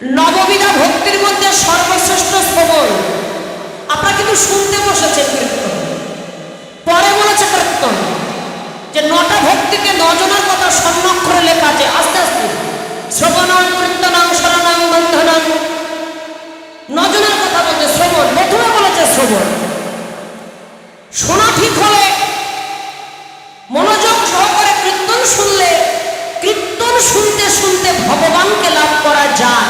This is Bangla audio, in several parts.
নববিধা ভক্তির মধ্যে সর্বশ্রেষ্ঠ শ্রবণ। আপনারা কিন্তু শুনতে বসেছেন কীর্তন, পরে বলেছে কীর্তন যে 9টা ভক্তিতে 9 জনের কথা স্বর্ণাক্ষরে লেখা আছে। আস্তে আস্তে শ্রবণং কীর্তনং শরণং বন্ধনং, 9 জনের কথা বলছে শ্রবণ। প্রথমে বলেছে শ্রবণ, শোনা ঠিক হলে মনোযোগ সহকারে কীর্তন শুনলে, কীর্তন শুনতে শুনতে ভগবানকে লাভ করা যায়।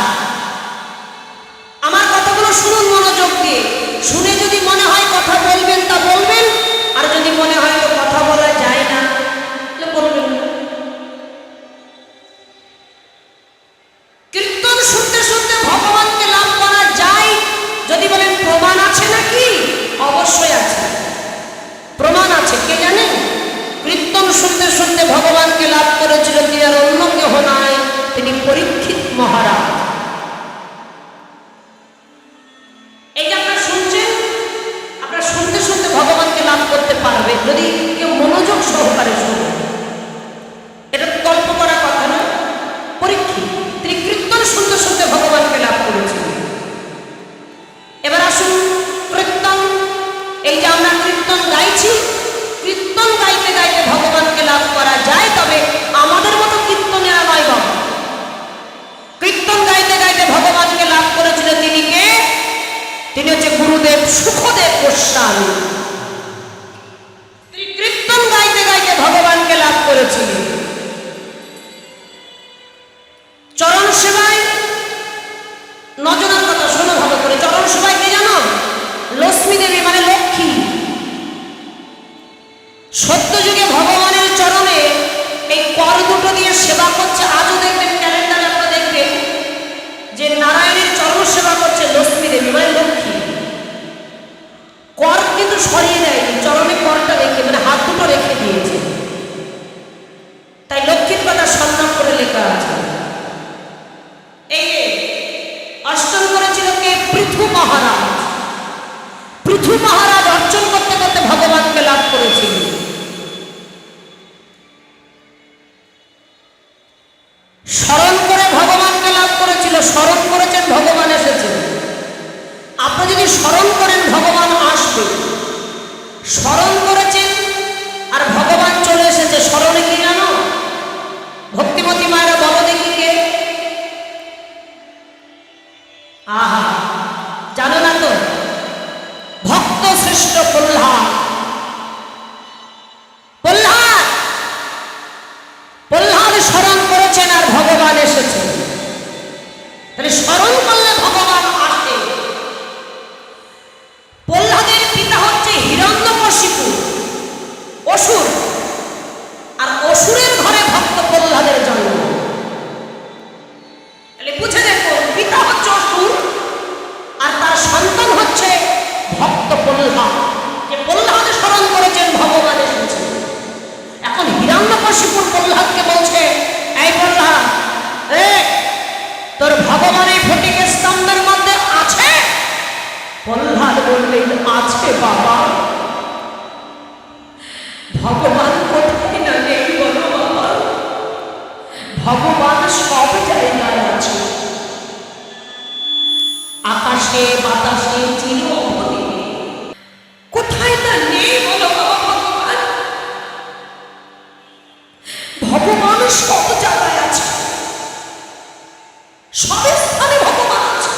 আমার কথাগুলো শুনুন মনোযোগ দিয়ে, শুনে যদি মনে হয় কথা বলবেন তা বলবেন, আর যদি মনে হয় তো কথা বলা যায় না তাহলে বলবেন না। কীর্তন শুনতে শুনতে ভগবানকে লাভ করা যায় যদি বলেন প্রমাণ আছে নাকি? অবশ্যই আছে, প্রমাণ আছে। কে জানেন? কীর্তন শুনতে শুনতে ভগবানকে লাভ করেছিল তিনি আর অন্য কেহ নয়, তিনি পরীক্ষিত মহারাজ। এই যে আপনারা শুনছেন, আপনারা শুনতে শুনতে ভগবানকে লাভ করতে পারবে যদি কেউ মনোযোগ সহকারে শুনে। এটা গল্প করার কথা নয়। পরীক্ষিত তিনি কীর্তন শুনতে শুনতে ভগবানকে লাভ করেছিলেন। এবার আসুন কীর্তন, এই যে আমরা কীর্তন গাইছি, কীর্তন গাইতে গাইতে ভগবানকে লাভ করা যায়, তবে আমাদের মতো কীর্তনেরা নয় বাবা। কীর্তন গাইতে গাইতে ভগবানকে লাভ করেছিল তিনি কে? তিনি হচ্ছে গুরুদেব সুখদেব গোস্বামী। তিনি কীর্তন গাইতে গাইতে ভগবানকে লাভ করেছিলেন। চরণ সেবায় 9 জনের কথা শোনো ভালো করে। চরণ সেবায় কে জানো? লক্ষ্মী দেবী, মানে লক্ষ্মী। সত্য যুগে ভগবানের চরণে এই কর দুটো দিয়ে সেবা করছে। আজও দেখবেন ক্যালেন্ডারে আপনারা দেখবেন যে নারায়ণের চরণ সেবা করছে লক্ষ্মী দেবী, মানে লক্ষ্মী। কর কিন্তু সরিয়ে দেয়নি, চরণে করটা রেখে, মানে হাত দুটো রেখে দিয়েছে। তাই লক্ষ্মীর কথা সম্মান করে লেখা আছে। এই অষ্টম করেছিল কে? পৃথু মহারাজ। পৃথু মহারাজ অর্চন করতে করতে ভগবানকে লাভ করেছিলেন। স্মরণ করে ভগবানকে লাভ করেছিল। স্মরণ করেছেন, ভগবান এসেছে। আপনি যদি স্মরণ করেন ভগবান আসবে। স্মরণ করেছেন আর ভগবান চলে এসেছে। স্মরণে কি জানো? ভক্তিমতী মায়েরা বলো দেখি কে? আহা, জানো না তো? ভক্ত শ্রেষ্ঠ প্রহ্লাদ। প্রহ্লাদ প্রহ্লাদ স্মরণ করেছেন আর ভগবান এসেছে। তাহলে স্মরণ করলে ভগবান আসে। প্রহ্লাদের পিতা হচ্ছে হিরণ্যকশিপু, অসুর। আর অসুরের ঘরে ভক্ত প্রহ্লাদের জন্ম। তাহলে বুঝে দেখো, পিতা হচ্ছে অসুর আর তার সন্তান হচ্ছে ভক্ত প্রহ্লাদ। যে প্রহ্লাদ স্মরণ করেছেন ভগবান এসেছে। এখন হিরণ্যকশিপুর প্রহ্লাদকে বলছে, এই প্রহ্লাদ, তোর ভগবান এই ফটিকের স্তম্ভের মধ্যে আছে? প্রহ্লাদ বললেন, আছে বাবা। ভগবান কোথায় না নেই বলো বাবা? ভগবান সব জায়গায় আছে, আকাশে বাতাসে চির অবধি। কোথায় না নেই বলো বাবা? ভগবান ভগবান সব জায়গায় আছে, সব স্থানে ভগবান আছে।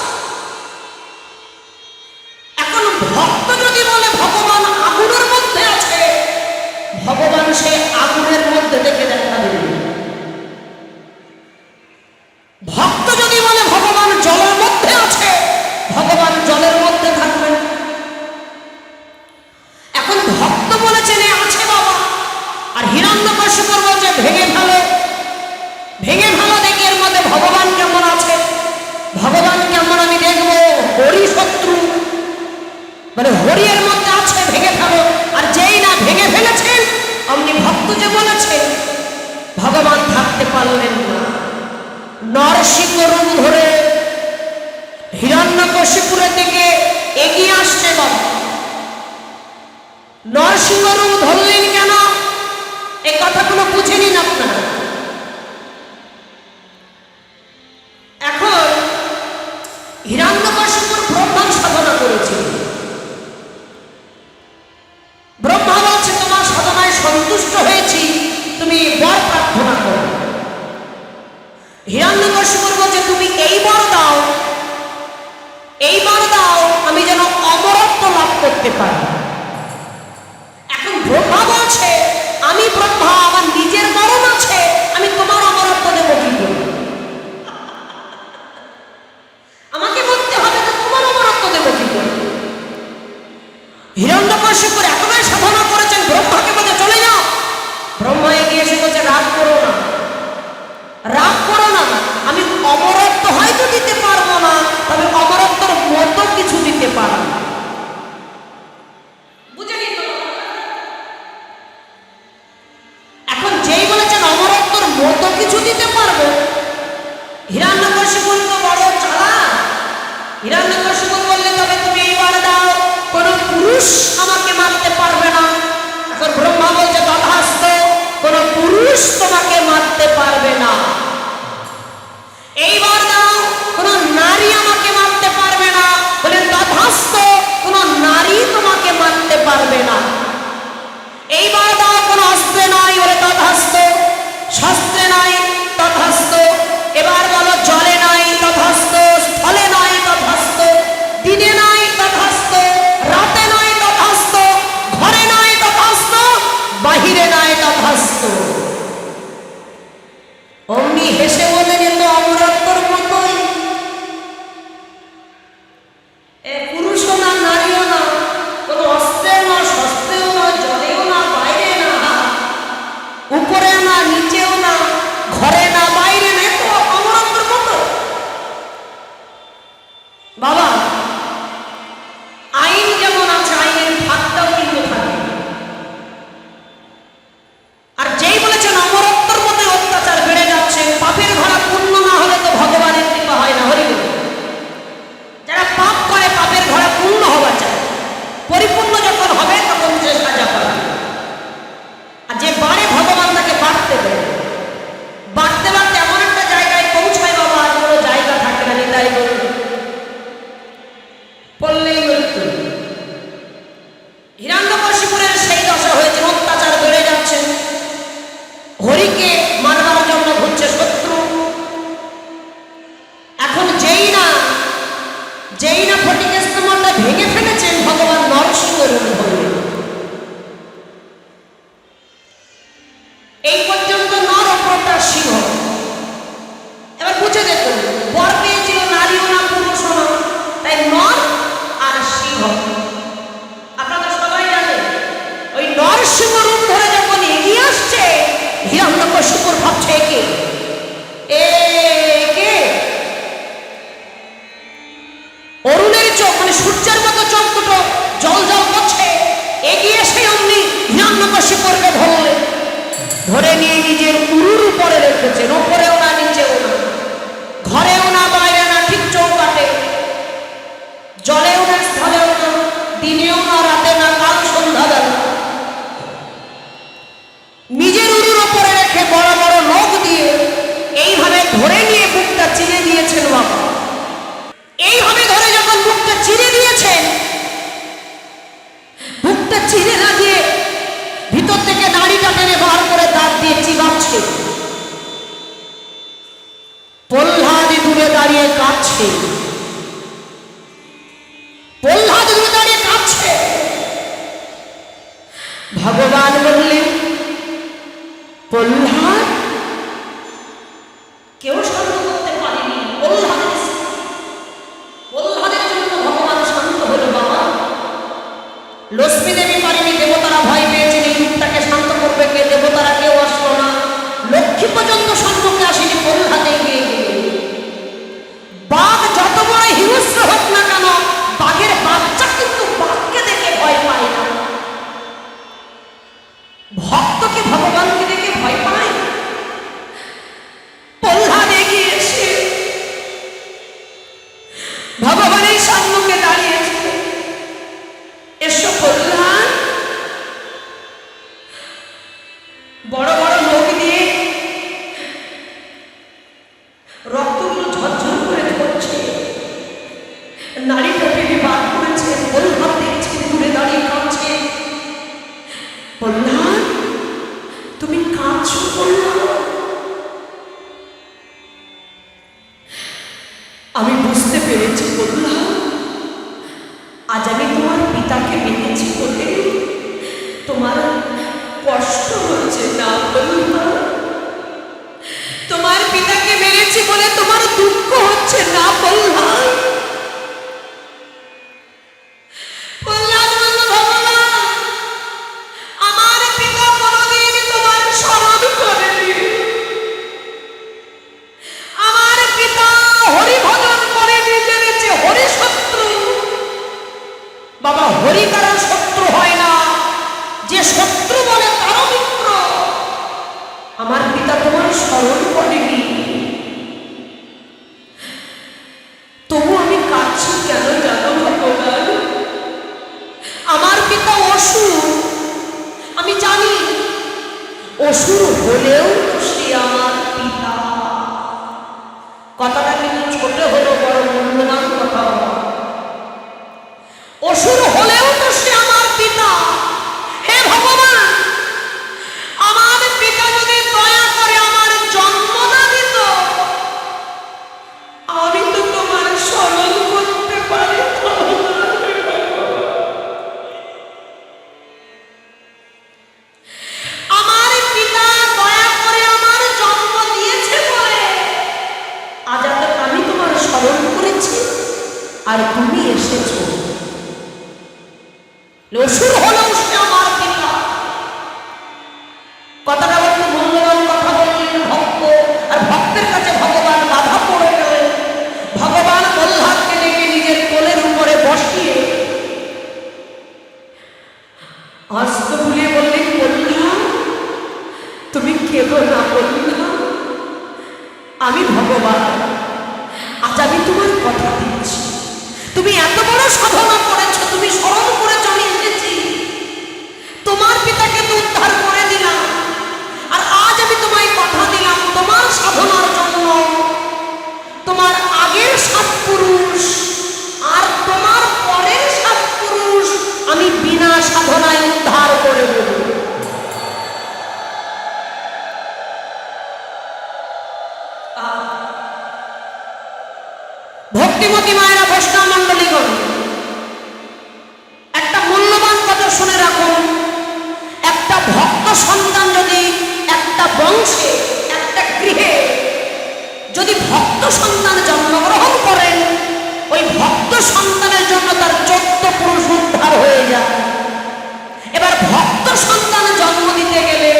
এখন ভক্ত যদি বলে ভগবান আগুনের মধ্যে আছে, ভগবান সেই আগুনের মধ্যে দেখে দেখা দেবে। ভক্ত যদি বলে ভগবান জলের মধ্যে আছে, ভগবান জলের মধ্যে থাকবেন। এখন ভক্ত বলেছেন আছে বাবা, আর হিরণ্যকশিপুর বলছে ভেঙে ফেলো, ভেঙে ফেলো দেখি এর মধ্যে ভগবান কেমন আছে। ভগবান কেমন আমি দেখবো। হরি শত্রু, মানে হরি এর মধ্যে আছে, ভেঙে ফেলো। আর যেই না ভেঙে ফেলেছেন, অমনি ভক্ত যে বলেছে, ভগবান থাকতে পারলেন না। নরসিংহ রূপ ধরে হিরণ্যকশিপুরের দিকে এগিয়ে আসছে বাবা। নরসিংহ রূপ ধরলেন কেন? এই কথাগুলো বুঝে নিন আপনারা। এখন হিরণ্যকশিপুর ব্রহ্মার সাধনা করেছিল। ব্রহ্মা বলছে তোমার সাধনায় সন্তুষ্ট হয়েছি, তুমি বর প্রার্থনা করো। হিরণ্যকশিপুর বলছে তুমি এই বর দাও, এইবার দাও আমি যেন অমরত্ব লাভ করতে পারি। এখন ব্রহ্মা বলছে আমি ব্রহ্মা, আমার নিজের মরণ আছে, আমি তোমার অমরত্ব দেবো কি করে? আমাকে বলতে হবে তো তোমার অমরত্ব দেবো কি করে? হিরণ্যকশিপুর এতটাই সাধনা করেছেন, ব্রহ্মাকে বলে চলে যাও। ব্রহ্মা এগিয়ে এসে বলছে রাগ করো না, রাগ করো না, আমি অমরত্ব হয়তো দিতে পারবো না, তবে অমরত্বর মতো কিছু দিতে পারবো। বুঝে নিত। এখন যেই বলেছেন অমরত্বর মতো কিছু দিতে পারবো, হিরণ্যকশিপুর তো বড় চালাক। হিরণ্যকশিপুর বললে তবে তুমি এইবার দাও, কোন পুরুষ আমাকে মারতে পারবে না। এখন ব্রহ্মা বলছে তথাস্তু, কোন পুরুষ তোমাকে মারতে পারবে না। এইবার দাও, কোন নারী আমাকে মারতে পারবে না। বলে তথাস্তু, কোন নারী তোমাকে মারতে পারবে না। এইবার দাও, কোন অস্ত্রে নাই। বলে তথাস্তু, শস্ত্রে নাই। তথাস্তু। এবার বলো জলে নাই। তথাস্তু। স্থলে নাই। তথাস্তু। দিনে নাই। তথাস্তু। রাতে নাই। তথাস্তু। ঘরে নাই। তথাস্তু। বাহিরে নাই। তথাস্তু। অমনি হেসে বলে যেত অমরত্বর মতোই, পুরুষও না নারীও না, কোনো অস্ত্রেও না, শস্ত্রেও না, জলেও না, বাইরে না, উপরেও না, নিচেও না, ঘরে না, বাইরে না, তো অমরত্বর মতো। বাবা, আইন যেমন আছে, আইনের ভাগটাও কিন্তু থাকে। আর যেই বলেছেন অমরত্বর মতো অত্যাচার বেড়ে যাচ্ছে, পাপের ভাড়া পূর্ণ না হলে তো ভগবানের কৃপা হয় না। হরি বল। যারা পাপ করে পাপের ভাড়া পূর্ণ হওয়া চায়, পরিপূর্ণ যখন হবে তখন সে সাজা পাবে। আর যে বাড়ে ভগবান তাকে বাড়তে দেয়, বাড়তে বাড়তে এমন একটা জায়গায় পৌঁছায় বাবা, আর কোনো জায়গা থাকে না। নিতাই বলল পড়লেই মৃত্যু। হিরণ্যকশিপুরের সেই দশা হয়েছে, অত্যাচার বেড়ে যাচ্ছে, হরিকে মারবার জন্য ঘুরছে শত্রু। এখন যেই না ফটিকের স্তম্ভটা ভেঙে ফেলেছেন, ভগবান নরসিংহ রূপ ধরলেন। এই পর্যন্ত নর অপরটা সিংহ। এবার বুঝে দেখুন, বর পেয়েছিল নারীও না, পুরুষও না, তাই নর আর সিংহ। আপনারা সবাই জানেন, ওই নরসিংহ রূপ ধরে যখন এগিয়ে আসছে, হিরণ্যকশিপুর ভাবছে একে অরুণের চোখ, মানে সূর্যের মতো চোখ দুটো জল জল করছে। এগিয়ে এসে অমনি হিরণ্যকশিপুরকে ধরলে, ধরে নিয়ে নিজের উরুর উপরে রেখেছেন। ওপরেও না, নিচেও না, ঘরেও না, বাইরে না, ঠিক চৌকাটে। জলেও না, স্থলেও না, দিনেও না, রাতে না, কাল সন্ধ্যাবেলা। নিজের উরুর উপরে রেখে বড় বড় নখ দিয়ে এইভাবে ধরে নিয়ে বুকটা চিরে দিয়েছেন বাবা। এইভাবে ধরে যখন বুকটা চিরে দিয়েছেন, বুকটা চিরে না দিয়ে ভিতর থেকে নাড়িটা টেনে বার করে দাঁত দিয়ে চিবাচ্ছে। প্রহ্লাদ দূরে দাঁড়িয়ে কাঁদছে, প্রহ্লাদ দূরে দাঁড়িয়ে কাঁদছে। ভগবান বললেন প্রহ্লাদ, কেউ শান্ত করতে পারেনি প্রহ্লাদের জন্য ভগবান শান্ত হলো বাবা। লক্ষ্মী দেবী পারেনি, দেবতারা ভয় পেয়েছেন এই রূপটাকে শান্ত করবে কে, দেবতারা কেউ আসলো না। লক্ষ্মী পর্যন্ত সম্মুখে আসেনি, প্রহ্লাদে গিয়ে বাঘ যত বড় হিংস্র হোক না কেন, বাঘের বাচ্চা কিন্তু বাঘকে দেখে ভয় পায় না। ভক্তকে ভগবানকে দেখে ভয় পায়। প্রহ্লাদ এগিয়ে এসে ভগবানের সম্মুখে দাঁড়িয়েছে। এসো প্রহ্লাদ। বড় বড় লোক দিয়ে রক্তগুলো ঝরঝর করে ঝরছে। আমি বুঝতে পেরেছি বললাম, আজ আমি তোমার পিতাকে মেনেছি বলে তোমার কষ্ট হচ্ছে না বললাম, তোমার পিতাকে মেরেছি বলে তোমার দুঃখ হচ্ছে না বললাম। আমার পিতা কোনদিন তোমার স্মরণ করেনি। আমার পিতা হরি ভজন করে নিজের যে হরি শত্রু। বাবা, হরি কারো শত্রু হয় না, যে শত্রু বলে তারও মিত্র। আমার পিতা তোমার স্মরণ করেনি, তবু আমি কাঁদছি কেন জানো ভগবান? আমার পিতা অসুর, আমি জানি, অসুর হলেও সে আমার পিতা। কথাটা কিন্তু ছোট হলো, বড় মূল্যবান কথা। অসুর হলেও তো সে আমার পিতা। হে ভগবান, আমার পিতা যদি দয়া করে আমার জন্ম না দিত, আমি তো তোমার স্মরণ করতে পারি। আমার পিতা দয়া করে আমার জন্ম দিয়েছে বলে আজ আমি তোমার স্মরণ করেছি, আর তুমি এসেছো। অসুর হলেও সে আমার পিতা। কথাটা বলতে মূল্যবান কথা বললেন ভক্ত, আর ভক্তের কাছে ভগবান বাধা পড়ে গেলেন। ভগবান প্রহ্লাদকে ডেকে নিজের কোলের উপরে বসিয়ে হস্ত বুলিয়ে বললেন, প্রহ্লাদ তুমি কেঁদো না প্রহ্লাদ, আমি ভগবান, আজ আমি তোমার কথা দিচ্ছি। তুমি এত বড় সাধনা করেছো, তুমি স্মরণ করেছ আমি এসেছি, তোমার পিতাকে তো উদ্ধার করে দিলাম, আর আজ আমি তোমায় কথা দিলাম তোমার সাধনার জন্য তোমার আগের 7 পুরুষ আর তোমার পরের 7 পুরুষ আমি বিনা সাধনায় উদ্ধার করে দেব। ভক্তিমতী মায়েরা, বৈষ্ণব মণ্ডলীগণ, একটা মূল্যবান কথা শুনে রাখুন। একটা ভক্ত সন্তান যদি একটা বংশে, একটা গৃহে যদি ভক্ত সন্তান জন্মগ্রহণ করেন, ওই ভক্ত সন্তানের জন্য তার 14 পুরুষ উদ্ধার হয়ে যায়। এবার ভক্ত সন্তান জন্ম দিতে গেলে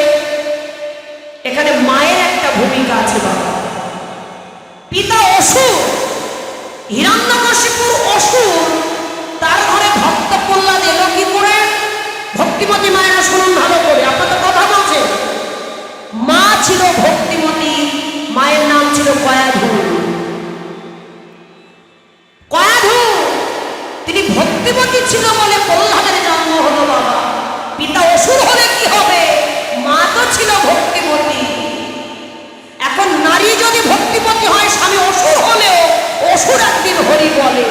এখানে মায়ের একটা ভূমিকা আছে। বাবা, পিতা অসুর, হিরণ্যকশিপুর অসুর, তার ঘরে ভক্ত প্রহ্লাদ এলো কি করে? ভক্তিমতী মায়েরা শুনুন ভালো করে, আপনাদের কথা বলছে। মা ছিল ভক্তিমতী, মায়ের নাম ছিল কয়াধু। কয়াধু তিনি ভক্তিমতী ছিল বলে প্রহ্লাদের জন্ম হলো। বাবা, পিতা অসুর হলে কি হবে? মা তো ছিল ভক্তিমতী। এখন নারী যদি ভক্তিমতী হয়, স্বামী অসুর হলেও অসুর একদিন হরি বলে।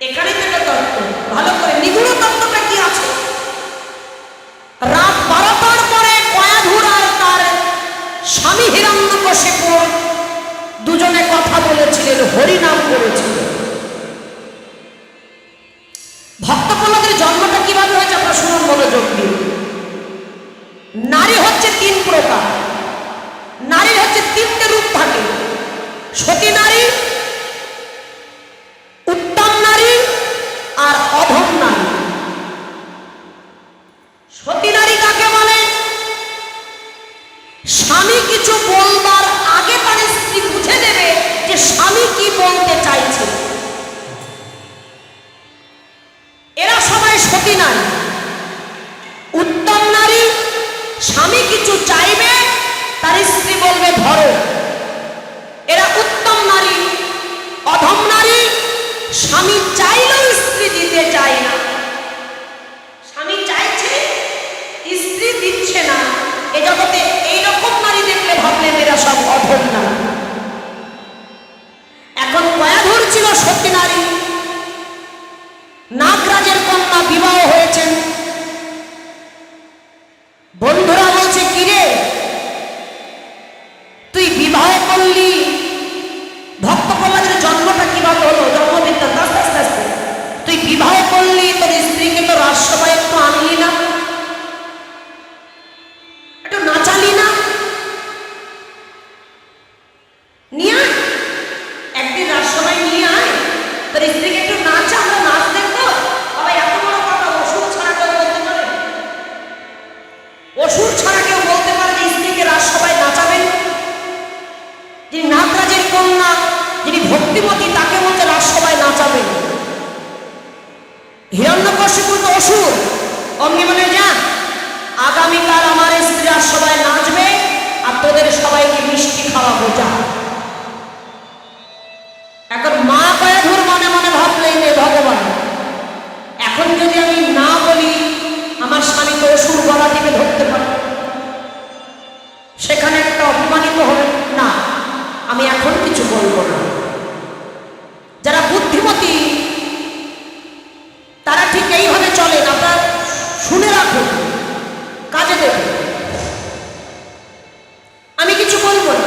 এখানে তো তত্ত্ব, ভালো করে নিগুড় তত্ত্বটা কি আছে? রাত 12টার পরে কয়াধুর আর তার স্বামী হিরণ্যকশিপু দুজনে কথা বলেছিলেন, হরি নাম করেছিলেন। ভক্ত প্রহ্লাদের জন্মটা কিভাবে হয়েছে আপনারা শুনুন মনোযোগ দিয়ে। নারী হচ্ছে 3 প্রকার। নারীর হচ্ছে 3টে রূপ থাকে: সতী নারী, উত্তম নারী, আর অধম নারী। সতী নারী কাকে বলে? স্বামী কিছু বলবার আগে তার স্ত্রী বুঝে দেবে যে স্বামী কি বলতে চাইছে। এরা সবাই সতী নারী। উত্তম নারী, স্বামী কিছু চাইবে, তার স্ত্রী বলবে ধরো, এরা উত্তম নারী। অধম নারী, স্বামী চাইলেও স্ত্রী দিতে চায় না। স্বামী চাইছে, স্ত্রী দিচ্ছে না। এ জগতে এইরকম নারী দেখলে ভাবলেন এরা সব অধম নারী। এখন কয়াধুর ছিল সতী নারী, নাগরাজের কন্যা, বিবাহ হয়েছেন। বন্ধুরা বলছে, কিরে ভক্তিমতী তাকে বলছে রাজসভায় নাচাবে। হিরণ্যকশিপু তো অসুর, অমনি বলে যা আগামীকাল আমার স্ত্রী রাজসভায় নাচবে আর তোদের সবাইকে মিষ্টি খাওয়াবো যা। এখন মা কয়াধুর মনে মনে ভাবলেন রে ভগবান, এখন যদি আমি না বলি আমার স্বামী তো অসুর গলা টিপে ধরতে পারে, সেখানে একটা অপমানিত হবে না, আমি এখন কিছু বলবো না। যারা বুদ্ধিমতী তারা ঠিক এইভাবে চলেন, আপনারা শুনে রাখুন, কাজে দেবে। আমি কিছু বলবো না।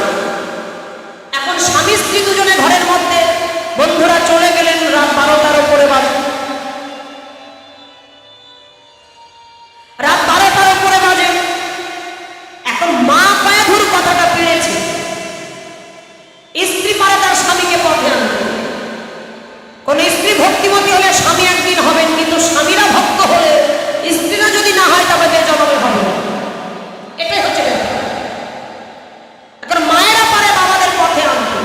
এখন স্বামী স্ত্রী দুজনে ঘরের মধ্যে, বন্ধুরা চলে গেলেন, রাত 12টার উপরে বাজে। রাত 12টার উপরে বাজে। এখন মা কয়াধুর কথাটা পেয়েছে, স্ত্রী পারে তার স্বামীকে পথে আনতে। কোন স্ত্রী ভক্তিমতী হলে স্বামী একদিন হবেন, কিন্তু স্বামীরা ভক্ত হলে স্ত্রীরা যদি না হয় তবে বেজন্মে হবে। এটাই হচ্ছে ব্যাপার। এখন মায়েরা পারে বাবাদের পথে আনতে।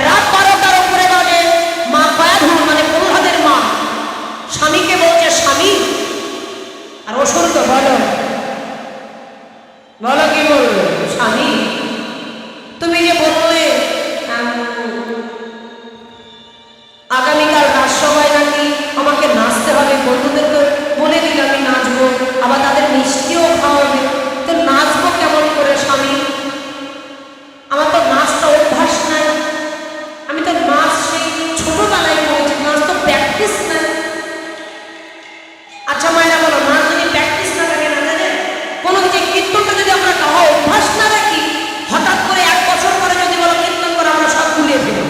রাত 12টার উপরে বাজে। মা কয়াধুর মানে প্রহ্লাদের মা স্বামীকে বলছে, স্বামী, আর অসুর তো বলো বলো কি বলবো, স্বামী তুমি যে বললে আগামীকাল রাজসভায় নাকি আমাকে নাচতে হবে, বন্ধুদেরকে বলে দিলে আমি নাচবো, আবার তাদের মিষ্টিও খাওয়াবে, তো নাচবো কেমন করে স্বামী? আমার তো নাচটা অভ্যাস নাই, আমি তো নাচ সেই ছোটবেলায় করেছি, নাচ তো প্র্যাকটিস নাই। আচ্ছা মায়েরা বলো, নাচ যদি প্র্যাকটিস না থাকে, না জানে কোনো কিছু কীর্তনটা যদি আমরা গাওয়া অভ্যাস না রাখি, হঠাৎ করে 1 বছর পরে যদি বলো কীর্তন করে, আমরা সব ভুলিয়ে ফেলি।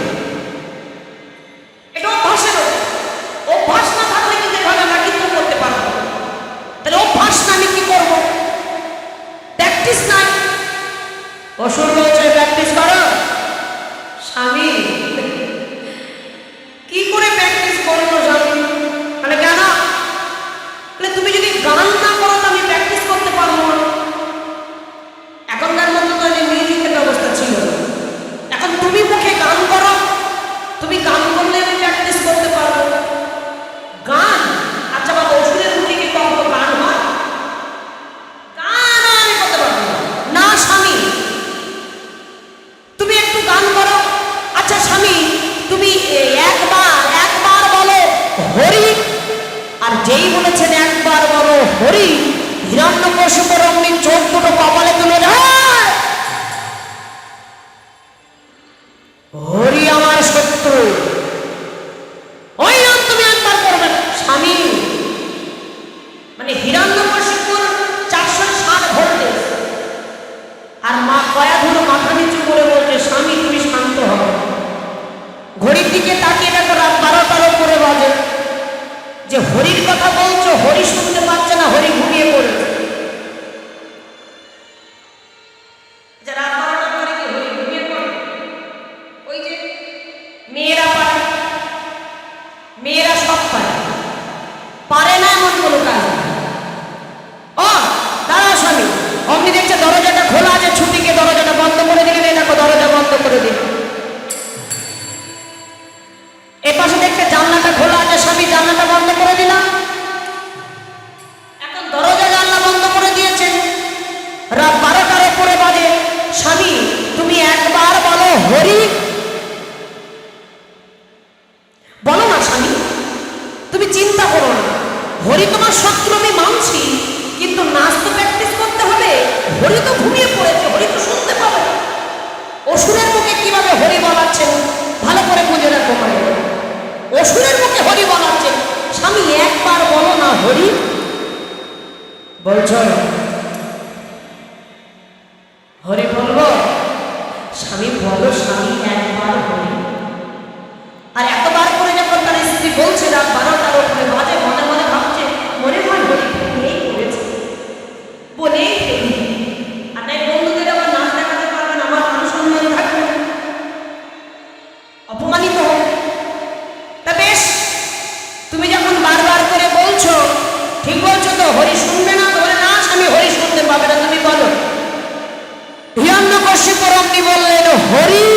এটা অভ্যাসের অভ্যাস না থাকলে কিন্তু এভাবে আমরা কীর্তন করতে পারবো। তাহলে অভ্যাস না, আমি কি করবো? প্র্যাকটিস নাই। অসুর বলছে প্র্যাকটিস করো। স্বামী কি করে প্র্যাকটিস করবো স্বামী? মানে কেন? তুমি যদি গান না করো তো আমি প্র্যাকটিস করতে পারবো না। এখনকার মতো তো মিউজিকের ব্যবস্থা ছিল। এখন তুমি মুখে গান করো, তুমি গান করলে আমি প্র্যাকটিস করতে পারবো। গান আচ্ছা বাবা, অসুরের মুখে কি কখনো গান হয়? গান আমি করতে পারবো না। স্বামী তুমি একটু গান করো। আচ্ছা স্বামী তুমি একবার বলো হরি, আর যেই বলেছেন একবার বলো হরি, হিরণ্যকশিপুর অমনি চোখ দুটো কপালে তুলে যায়। হরি আমার শত্রু, ওই নাম তুমি একবার করবে না। স্বামী মানে হিরণ্যকশিপুর 460 ভোল্টেজ, আর মা কয়াধুর মাথা নিচু করে বলছে, স্বামী তুমি শান্ত হও। ঘড়ির দিকে তাকিয়ে দেখো রাত 12টার উপরে বাজে। যে হরির কথা বলছো, হরি শুনতে পাচ্ছে না, হরি ঘুমিয়ে পড়েছে। রাত 12টার পরে কি হরি ঘুমিয়ে পড়ে? ওই যে মেয়েরা পারে, মেয়েরা সব পারে না এমন কোনো কাজ। ও দাঁড়াও স্বামী, অমনি দেখছে দরজাটা খোলা আছে, ছুটিকে দরজাটা বন্ধ করে দিলেন। এই দেখো দরজা বন্ধ করে দিল। এপাশে দেখতে জানলাটা খোলা আছে, স্বামী জানলাটা বন্ধ করে দিলাম। এখন দরজা জানলা বন্ধ করে দিয়েছে। রাত 12টার উপরে বাজে। স্বামী তুমি একবার বলো হরি। বলো না স্বামী, তুমি চিন্তা করো না, হরি তোমার শত্রু আমি মানছি, কিন্তু নাচ তো প্র্যাকটিস করতে হবে। হরি তো ঘুমিয়ে পড়েছে, হরি তো শুনতে পাবে। অসুরের মুখে কিভাবে হরি বলাচ্ছেন ভালো করে বুঝে রাখো মায়ের। অসুরের মুখে হরি বলাচ্ছেন। স্বামী একবার বলো না হরি। বলছো হরি বলবো? স্বামী বলো স্বামী একবার হরি। আর এতবার করে যখন তার স্ত্রী বলছে রাত 12টার উপরে বাজে, মনে মনে ভাবছে মনে হয় হরি বলেই করেছে, বলেই ফেলি। আর তাই বন্ধুদের আমার নাচ দেখাতে পারবেন, আমার অনুসন্ধান থাকবে, অপমানিত হবে। তা বেশ, তুমি যখন বারবার করে বলছো, ঠিক বলছো তো, হরি শুনবে না? বলে না স্বামী, হরি শুনতে পাবে না, তুমি বলো। হিরণ্যকশিপুর অমনি বললেন হরি।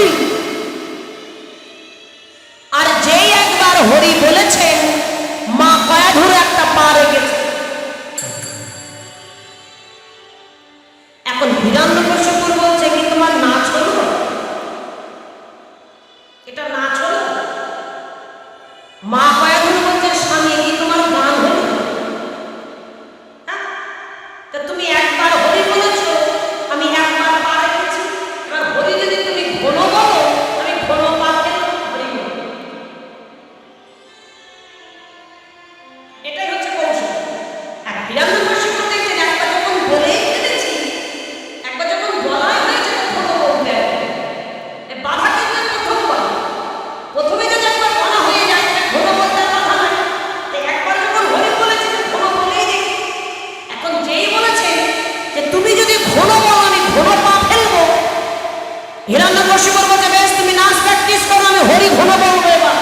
হিরণ্যকশিপুর বলছে, বেশ তুমি নাচ প্র্যাকটিস করো, আমি হরি ঘন বলবো এবার।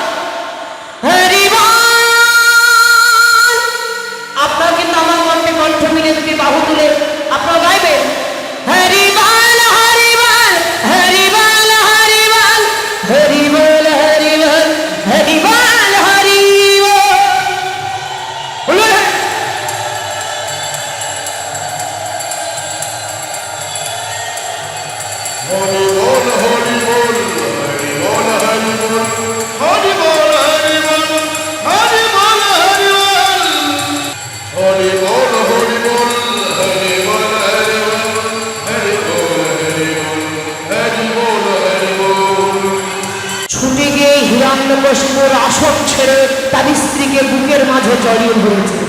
হরি বল। আপনার কিন্তু আমার কণ্ঠে কণ্ঠ মিলে দুটি বাহু তুলে আপনারা গাইবেন, হরি বল হরি বল হরি বল হরি বল হরি বল হরি বল হরি বল হরি বল। হরি বল হরি বল হরি বল হরি বল হরি বল হরি বল হরি বল হরি বল হরি বল হরি বল হরি বল হরি বল হরি বল হরি বল হরি বল হরি বল। ছুটে গিয়ে হিরণ্যকশিপুর আসন ছেড়ে তার স্ত্রীকে বুকের মাঝে জড়িয়ে ধরেছে।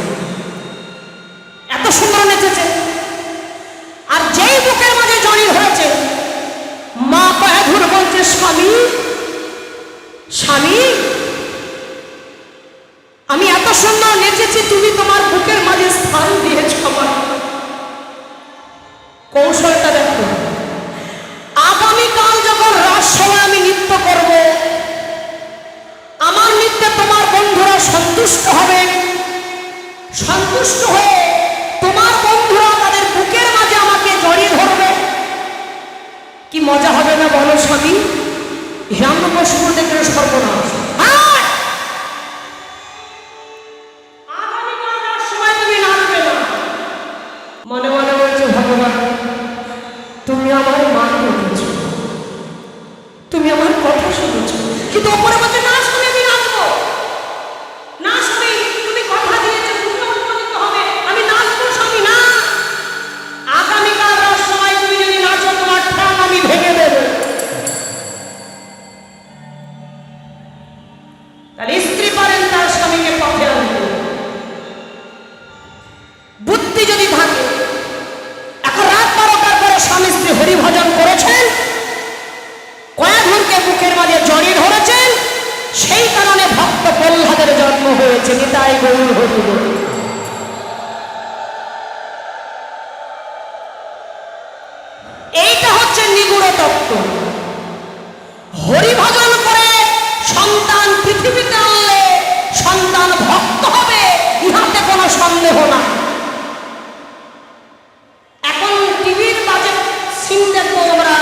এত সুন্দর নেচেছে। আর যেই বুকের মাঝে জড়িয়ে ধরেছে, মা পায়ে ধরে বলছে, স্বামী স্বামী, আমি এত সুন্দর নেচেছি, তুমি তোমার বুকের মাঝে স্থান দিয়েছ আমার। কৌশলটা দেখো, আগামীকাল যখন রাজসভায় আমি নৃত্য করব, আমার নৃত্যে তোমার বন্ধুরা সন্তুষ্ট হবে, সন্তুষ্ট হয়ে তোমার বন্ধুরা তাদের বুকের মাঝে আমাকে জড়িয়ে ধরবে। কি মজা হবে না বলো স্বামী? হিরণ্যকশিপুর দেখলে সর্বনাশ। আগামীকাল রাজসভায় তুমি নাচবে না। মনে মনে বলছে, ভগবান তুমি আমার মান রেখেছো, তুমি আমার কথা শুনেছ, কিন্তু ওপরে বলছে, না শুনে আমি নাচবো না। স্বামী তুমি কথা দিয়েছো, তুমি অনুমোদিত হবে, আমি নাচবো স্বামী না। আগামীকাল রাজসভায় তুমি যদি নাচো, তোমার ঠান আমি ভেঙে দেবো। তার স্ত্রী পারেন তার স্বামীকে পথে আনতে, বুদ্ধি যদি থাকে। এখন রাত 12টার পরে স্বামী স্ত্রী হরিভজন করেছেন, কয়াধুরকে বুকের মাঝে জড়িয়ে ধরেছেন, সেই কারণে ভক্ত প্রহ্লাদের জন্ম হয়েছে। নিতাই গৌর হরি বল। এইটা হচ্ছে নিগুড় তত্ত্ব। হরিভজন করে সন্তান পৃথিবীতে আনলে সন্তান ভক্ত হবে, ইহাতে কোনো সন্দেহ না। এখন টিভির বাজে সিন দেখবো, আমরা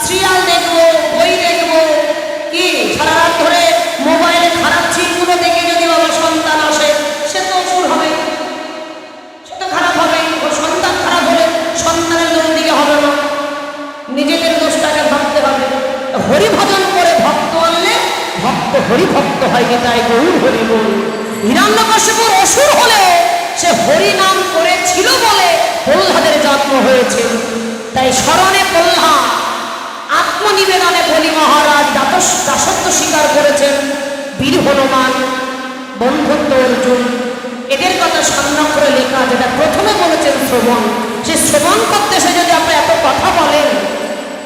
সিরিয়াল দেখবো, বই দেখবো, কি সারা রাত ধরে মোবাইলে খারাপ সিনগুলো দেখে যদি বাবা সন্তান আসে, সে তো অসুর হবে, সে তো খারাপ হবে। সন্তান খারাপ হলে সন্তানের দোষ দিকে হবে না, নিজেদের দোষটাকে ভাবতে হবে। হরিভজন করে ভক্ত আনলে ভক্ত হরিভক্ত হয়। তাই গৌর হরি বল। হিরণ্যকশিপুর অসুর হলেও সে হরি নাম করেছিল বলে প্রহ্লাদের জন্ম হয়েছে। তাই স্মরণে প্রহ্লাদ, আত্মনিবেদনে বলি মহারাজ দাসত্ব স্বীকার করেছেন। বীর হনুমান, বন্ধুত্ব অর্জুন, এদের কথা সংরক্ষণে লেখা, যেটা প্রথমে বলেছেন শ্রবণ। সে শ্রবণ করতে এসে যদি আপনি এত কথা বলেন,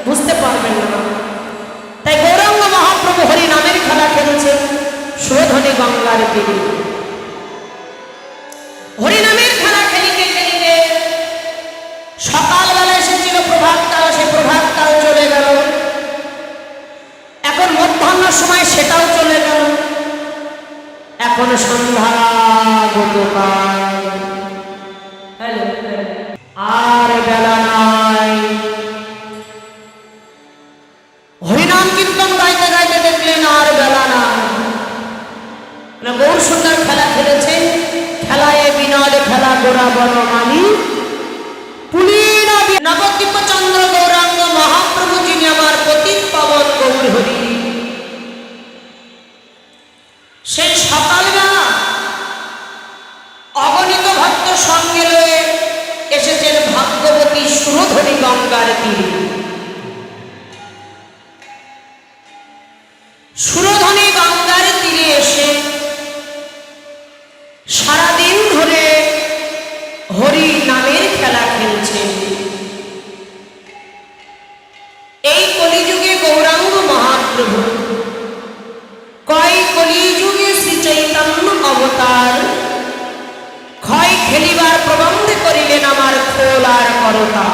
বুঝতে পারবেন না। তাই গৌরাঙ্গ মহাপ্রভু হরি নামের খেলা খেলেছেন সুরধনী গঙ্গার তীরে। হরি নামের খেলা খেলিতে খেলিতে সকালবেলা এসেছিল প্রভাতকাল, সে প্রভাতকাল চলে গেল। এখন মধ্যাহ্নের সময় সেটাও চলে গেল। এখন সন্ধ্যা গতকাল, আর বেলা নাই। হরিনাম কীর্তন গাইতে গাইতে দেখলেন আর বেলা নাই। গৌর সুন্দর খেলা খেলেছে। খেলায় বিনোদ খেলা গোড়া বন মানি পুলিনা নবদ্বীপ চন্দ্র গৌরাঙ্গ মহাপ্রভু, যিনি আমার পতিত পাবন গৌর হরি। সেই সকালবেলা অগণিত ভক্ত সঙ্গে লয়ে এসেছেন ভাগ্যবতী সুরধনী গঙ্গার তীরে। সুরধনী গঙ্গার তীরে এসে সারাদিন ধরে হরি নামের খেলা খেলছেন। এই কলিযুগে গৌরাঙ্গ মহাপ্রভু, কয় কলিযুগে শ্রী চৈতন্য অবতার, ক্ষয় খেলিবার প্রবন্ধ করিলেন আমার খোলার করতা।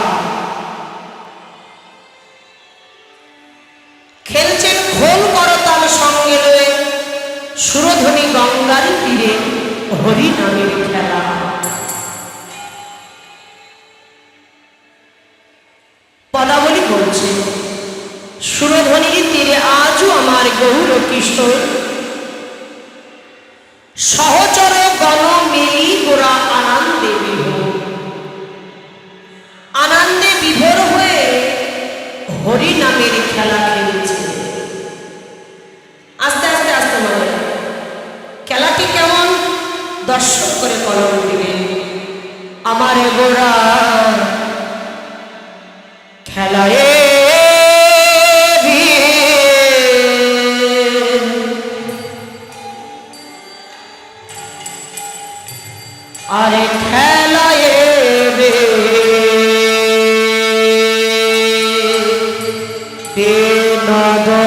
সুরধ্বনি গঙ্গার তীরে হরি নামের খেলা। পদাবলী বলছে, সুরধ্বনির তীরে আজও আমার গৌর কিশোর সহচর গণ মেলি গোরা আনন্দে বিভোর, আনন্দে বিভোর হয়ে হরি নামের খেলা খেলছে। আস্তে আস্তে আস্তে বলে খেলাটি কেমন দর্শন করে কলম দিবেন। আমার গোরা খেলায় আরে খেলায় বে নগর